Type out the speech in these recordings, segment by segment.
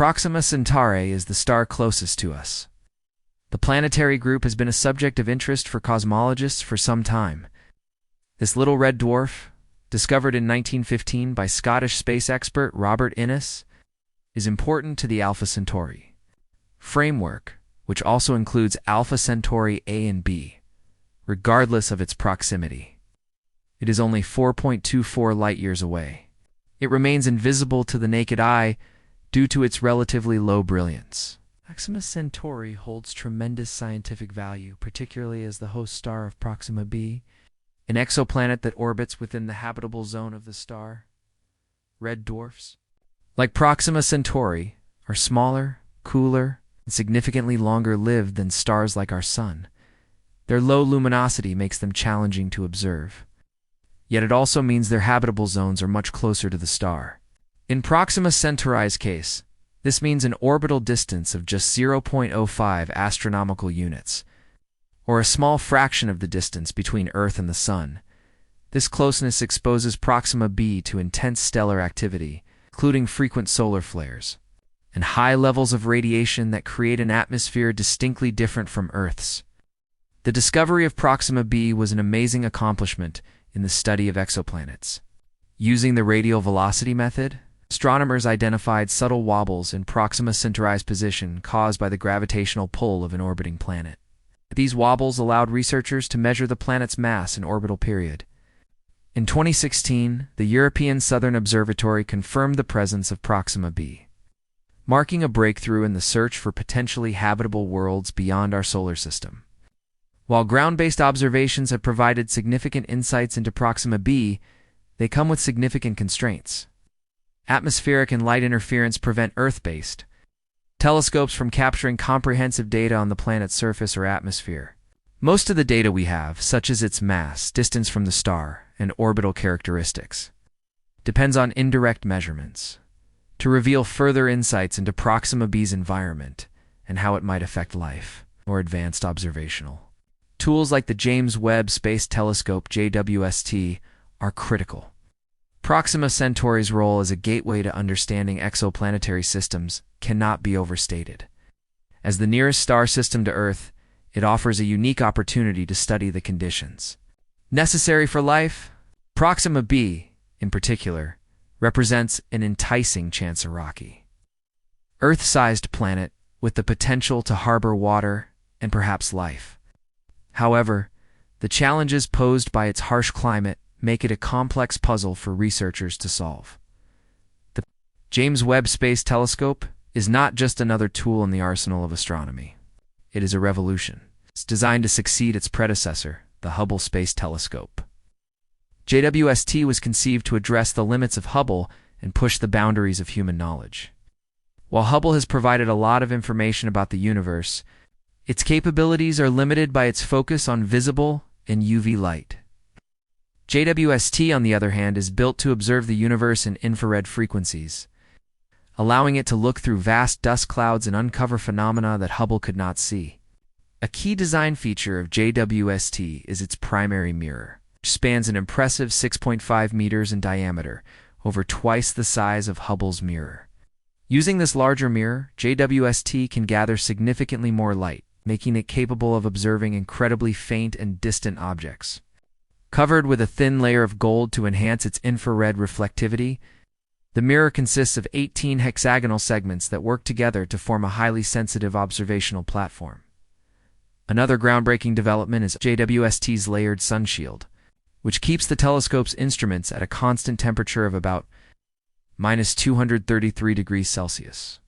Proxima Centauri is the star closest to us. The planetary group has been a subject of interest for cosmologists for some time. This little red dwarf, discovered in 1915 by Scottish space expert Robert Innes, is important to the Alpha Centauri framework, which also includes Alpha Centauri A and B, regardless of its proximity. It is only 4.24 light-years away. It remains invisible to the naked eye due to its relatively low brilliance. Proxima Centauri holds tremendous scientific value, particularly as the host star of Proxima B, an exoplanet that orbits within the habitable zone of the star. Red dwarfs, like Proxima Centauri, are smaller, cooler, and significantly longer-lived than stars like our Sun. Their low luminosity makes them challenging to observe. Yet it also means their habitable zones are much closer to the star. In Proxima Centauri's case, this means an orbital distance of just 0.05 astronomical units, or a small fraction of the distance between Earth and the Sun. This closeness exposes Proxima B to intense stellar activity, including frequent solar flares, and high levels of radiation that create an atmosphere distinctly different from Earth's. The discovery of Proxima B was an amazing accomplishment in the study of exoplanets. Using the radial velocity method, astronomers identified subtle wobbles in Proxima Centauri's position caused by the gravitational pull of an orbiting planet. These wobbles allowed researchers to measure the planet's mass and orbital period. In 2016, the European Southern Observatory confirmed the presence of Proxima B, marking a breakthrough in the search for potentially habitable worlds beyond our solar system. While ground-based observations have provided significant insights into Proxima B, they come with significant constraints. Atmospheric and light interference prevent Earth-based telescopes from capturing comprehensive data on the planet's surface or atmosphere. Most of the data we have, such as its mass, distance from the star, and orbital characteristics, depends on indirect measurements to reveal further insights into Proxima B's environment and how it might affect life, or advanced observational tools like the James Webb Space Telescope JWST are critical. Proxima Centauri's role as a gateway to understanding exoplanetary systems cannot be overstated. As the nearest star system to Earth, it offers a unique opportunity to study the conditions necessary for life. Proxima B, in particular, represents an enticing chance-a-rocky, Earth-sized planet with the potential to harbor water and perhaps life. However, the challenges posed by its harsh climate make it a complex puzzle for researchers to solve. The James Webb Space Telescope is not just another tool in the arsenal of astronomy. It is a revolution. It's designed to succeed its predecessor, the Hubble Space Telescope. JWST was conceived to address the limits of Hubble and push the boundaries of human knowledge. While Hubble has provided a lot of information about the universe, its capabilities are limited by its focus on visible and UV light. JWST, on the other hand, is built to observe the universe in infrared frequencies, allowing it to look through vast dust clouds and uncover phenomena that Hubble could not see. A key design feature of JWST is its primary mirror, which spans an impressive 6.5 meters in diameter, over twice the size of Hubble's mirror. Using this larger mirror, JWST can gather significantly more light, making it capable of observing incredibly faint and distant objects. Covered with a thin layer of gold to enhance its infrared reflectivity, the mirror consists of 18 hexagonal segments that work together to form a highly sensitive observational platform. Another groundbreaking development is JWST's layered sunshield, which keeps the telescope's instruments at a constant temperature of about -233 degrees Celsius.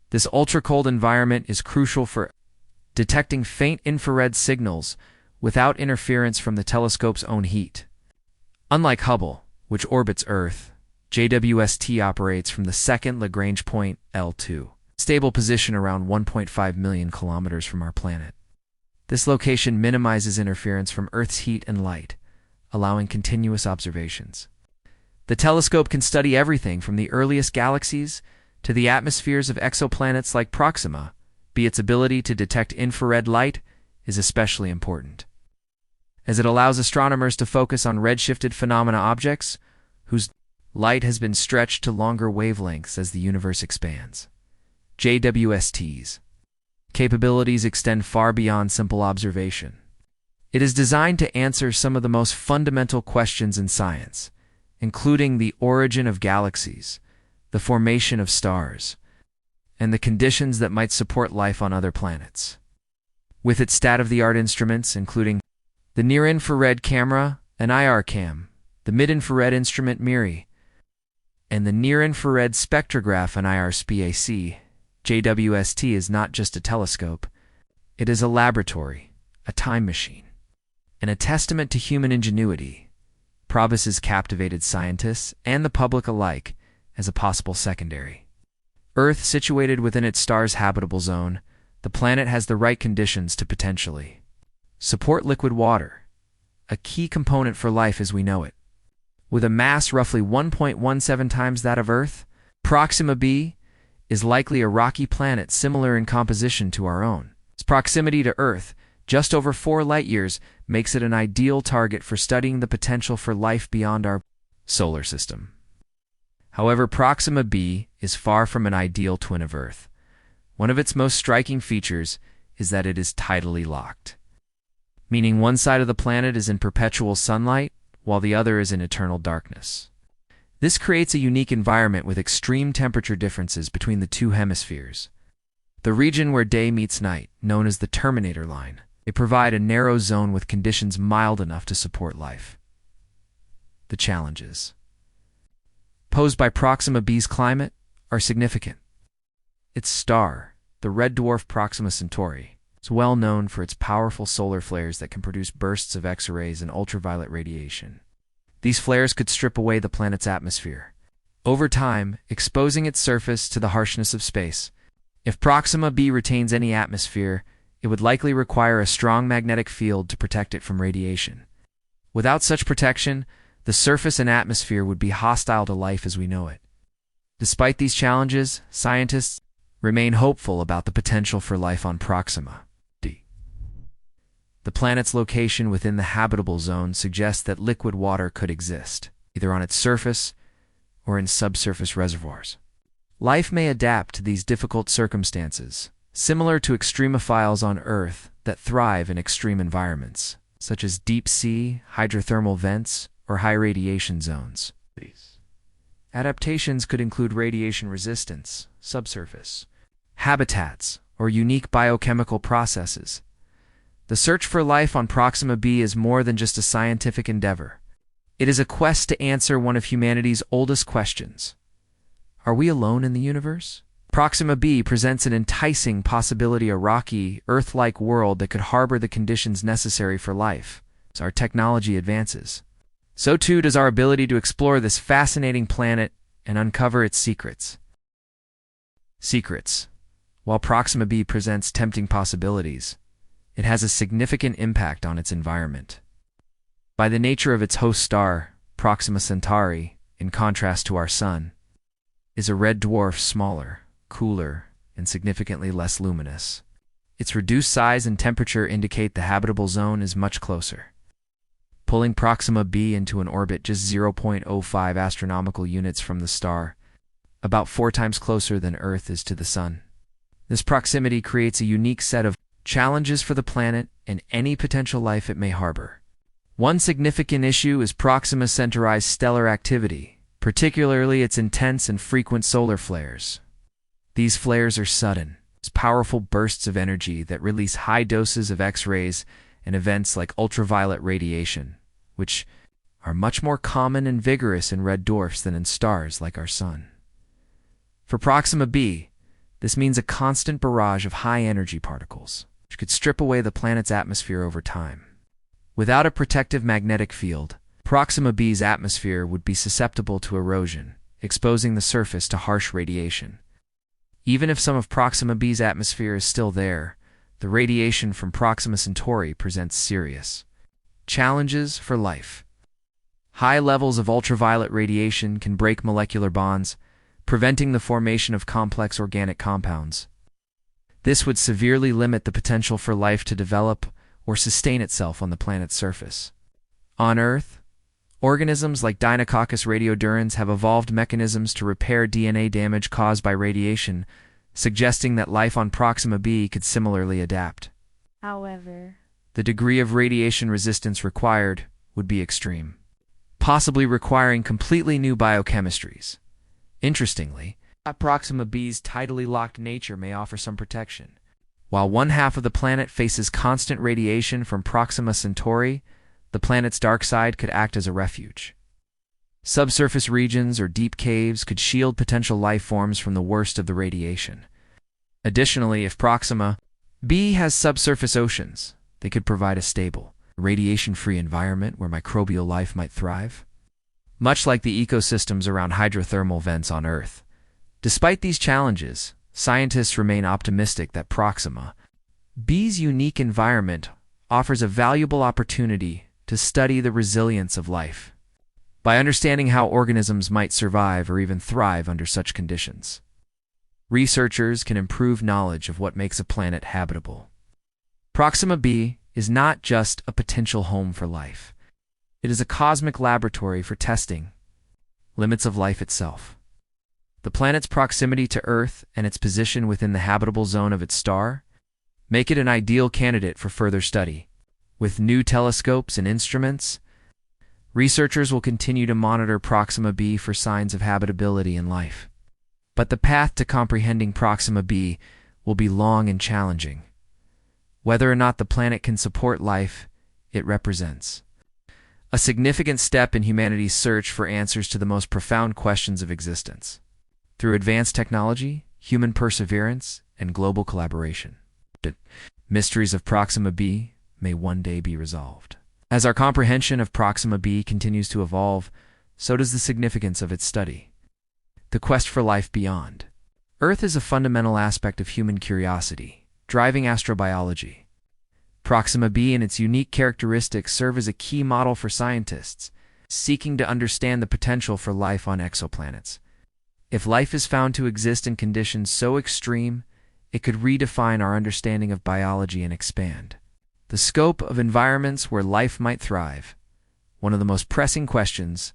This ultra-cold environment is crucial for detecting faint infrared signals without interference from the telescope's own heat. Unlike Hubble, which orbits Earth, JWST operates from the second Lagrange point, L2, stable position around 1.5 million kilometers from our planet. This location minimizes interference from Earth's heat and light, allowing continuous observations. The telescope can study everything from the earliest galaxies to the atmospheres of exoplanets like Proxima, but its ability to detect infrared light is especially important, as it allows astronomers to focus on redshifted phenomena objects whose Light has been stretched to longer wavelengths as the universe expands. JWST's capabilities extend far beyond simple observation. It is designed to answer some of the most fundamental questions in science, including the origin of galaxies, the formation of stars, and the conditions that might support life on other planets. With its state-of-the-art instruments, including the near-infrared camera and IR-cam, the mid-infrared instrument MIRI, and the near-infrared spectrograph and IR-SPAC, JWST is not just a telescope. It is a laboratory, a time machine, and a testament to human ingenuity. Probus has captivated scientists and the public alike as a possible secondary. Earth situated within its star's habitable zone, the planet has the right conditions to potentially support liquid water, a key component for life as we know it. With a mass roughly 1.17 times that of Earth, Proxima B is likely a rocky planet similar in composition to our own. Its proximity to Earth, just over 4 light-years, makes it an ideal target for studying the potential for life beyond our solar system. However, Proxima B is far from an ideal twin of Earth. One of its most striking features is that it is tidally locked, meaning one side of the planet is in perpetual sunlight while the other is in eternal darkness. This creates a unique environment with extreme temperature differences between the two hemispheres. The region where day meets night, known as the Terminator line, they provide a narrow zone with conditions mild enough to support life. The challenges posed by Proxima B's climate are significant. Its star, the red dwarf Proxima Centauri, is well known for its powerful solar flares that can produce bursts of X-rays and ultraviolet radiation. These flares could strip away the planet's atmosphere, over time exposing its surface to the harshness of space. If Proxima B retains any atmosphere, it would likely require a strong magnetic field to protect it from radiation. Without such protection, the surface and atmosphere would be hostile to life as we know it. Despite these challenges, scientists remain hopeful about the potential for life on Proxima B. The planet's location within the habitable zone suggests that liquid water could exist, either on its surface or in subsurface reservoirs. Life may adapt to these difficult circumstances, similar to extremophiles on Earth that thrive in extreme environments, such as deep-sea, hydrothermal vents, or high radiation zones. Adaptations could include radiation resistance, subsurface habitats, or unique biochemical processes. The search for life on Proxima B is more than just a scientific endeavor. It is a quest to answer one of humanity's oldest questions. Are we alone in the universe? Proxima B presents an enticing possibility, a rocky, Earth-like world that could harbor the conditions necessary for life. As our technology advances, so too does our ability to explore this fascinating planet and uncover its secrets. While Proxima B presents tempting possibilities, it has a significant impact on its environment. By the nature of its host star, Proxima Centauri, in contrast to our Sun, is a red dwarf, smaller, cooler, and significantly less luminous. Its reduced size and temperature indicate the habitable zone is much closer, pulling Proxima B into an orbit just 0.05 astronomical units from the star, about 4 times closer than Earth is to the Sun. This proximity creates a unique set of challenges for the planet and any potential life it may harbor. One significant issue is Proxima Centauri's stellar activity, particularly its intense and frequent solar flares. These flares are sudden, powerful bursts of energy that release high doses of X-rays and events like ultraviolet radiation, which are much more common and vigorous in red dwarfs than in stars like our Sun. For Proxima B, this means a constant barrage of high-energy particles, which could strip away the planet's atmosphere over time. Without a protective magnetic field, Proxima B's atmosphere would be susceptible to erosion, exposing the surface to harsh radiation. Even if some of Proxima B's atmosphere is still there, the radiation from Proxima Centauri presents serious challenges for life. High levels of ultraviolet radiation can break molecular bonds, preventing the formation of complex organic compounds. This would severely limit the potential for life to develop or sustain itself on the planet's surface. On Earth, Organisms like Deinococcus radiodurans have evolved mechanisms to repair DNA damage caused by radiation, suggesting that life on Proxima B could similarly adapt. However, The degree of radiation resistance required would be extreme, possibly requiring completely new biochemistries. Interestingly, Proxima B's tidally locked nature may offer some protection. While one half of the planet faces constant radiation from Proxima Centauri, the planet's dark side could act as a refuge. Subsurface regions or deep caves could shield potential life forms from the worst of the radiation. Additionally, if Proxima B has subsurface oceans, they could provide a stable, radiation-free environment where microbial life might thrive, much like the ecosystems around hydrothermal vents on Earth. Despite these challenges, scientists remain optimistic that Proxima B's unique environment offers a valuable opportunity to study the resilience of life by understanding how organisms might survive or even thrive under such conditions. Researchers can improve knowledge of what makes a planet habitable. Proxima B is not just a potential home for life. It is a cosmic laboratory for testing limits of life itself. The planet's proximity to Earth and its position within the habitable zone of its star make it an ideal candidate for further study. With new telescopes and instruments, researchers will continue to monitor Proxima B for signs of habitability and life. But the path to comprehending Proxima B will be long and challenging. Whether or not the planet can support life, it represents a significant step in humanity's search for answers to the most profound questions of existence. Through advanced technology, human perseverance, and global collaboration, the mysteries of Proxima B may one day be resolved. As our comprehension of Proxima B continues to evolve, so does the significance of its study. The quest for life beyond Earth is a fundamental aspect of human curiosity, driving astrobiology. Proxima B and its unique characteristics serve as a key model for scientists seeking to understand the potential for life on exoplanets. If life is found to exist in conditions so extreme, it could redefine our understanding of biology and expand the scope of environments where life might thrive. One of the most pressing questions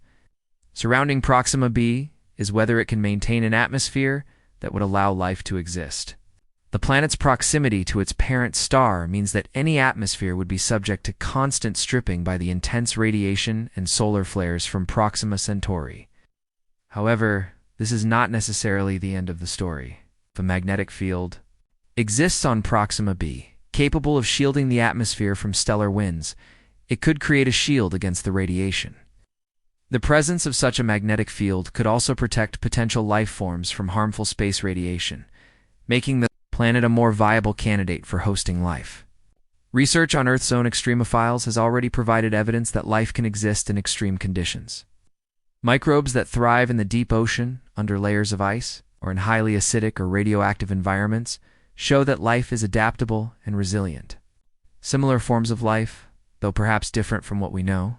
surrounding Proxima B is whether it can maintain an atmosphere that would allow life to exist. The planet's proximity to its parent star means that any atmosphere would be subject to constant stripping by the intense radiation and solar flares from Proxima Centauri. However, this is not necessarily the end of the story. The magnetic field exists on Proxima B, capable of shielding the atmosphere from stellar winds. It could create a shield against the radiation. The presence of such a magnetic field could also protect potential life forms from harmful space radiation, making the planet a more viable candidate for hosting life. Research on Earth's own extremophiles has already provided evidence that life can exist in extreme conditions. Microbes that thrive in the deep ocean, under layers of ice, or in highly acidic or radioactive environments show that life is adaptable and resilient. Similar forms of life, though perhaps different from what we know,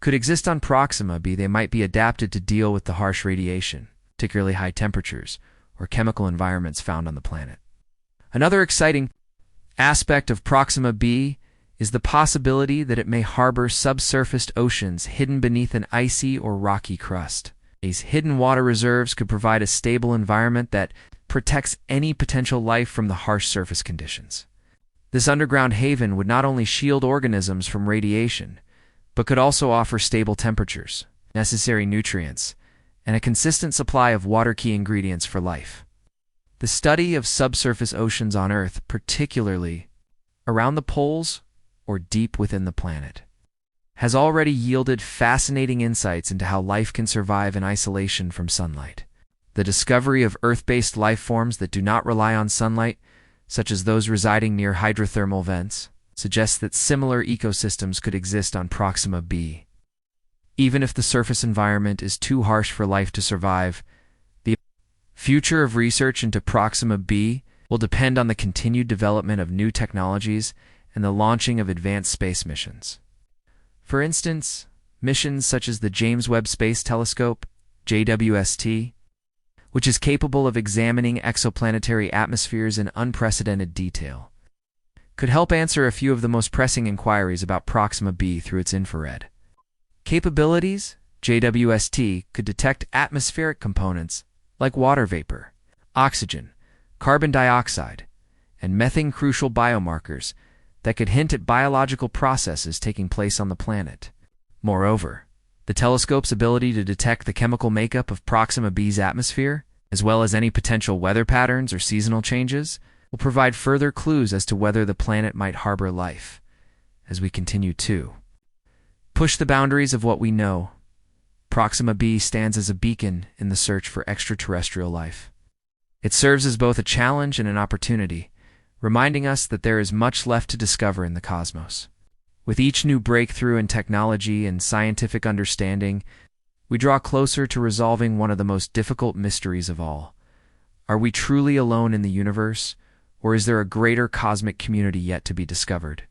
could exist on Proxima B. They might be adapted to deal with the harsh radiation, particularly high temperatures, or chemical environments found on the planet. Another exciting aspect of Proxima B is the possibility that it may harbor subsurface oceans hidden beneath an icy or rocky crust. These hidden water reserves could provide a stable environment that protects any potential life from the harsh surface conditions. This underground haven would not only shield organisms from radiation, but could also offer stable temperatures, necessary nutrients, and a consistent supply of water-key ingredients for life. The study of subsurface oceans on Earth, particularly around the poles or deep within the planet, has already yielded fascinating insights into how life can survive in isolation from sunlight. The discovery of Earth-based life forms that do not rely on sunlight, such as those residing near hydrothermal vents, suggests that similar ecosystems could exist on Proxima B. Even if the surface environment is too harsh for life to survive, the future of research into Proxima B will depend on the continued development of new technologies and the launching of advanced space missions. For instance, missions such as the James Webb Space Telescope, JWST, which is capable of examining exoplanetary atmospheres in unprecedented detail, could help answer a few of the most pressing inquiries about Proxima B through its infrared Capabilities: JWST could detect atmospheric components like water vapor, oxygen, carbon dioxide, and methane, crucial biomarkers that could hint at biological processes taking place on the planet. Moreover, the telescope's ability to detect the chemical makeup of Proxima B's atmosphere, as well as any potential weather patterns or seasonal changes, will provide further clues as to whether the planet might harbor life. As we continue to push the boundaries of what we know, Proxima B stands as a beacon in the search for extraterrestrial life. It serves as both a challenge and an opportunity, reminding us that there is much left to discover in the cosmos. With each new breakthrough in technology and scientific understanding, we draw closer to resolving one of the most difficult mysteries of all. Are we truly alone in the universe, or is there a greater cosmic community yet to be discovered?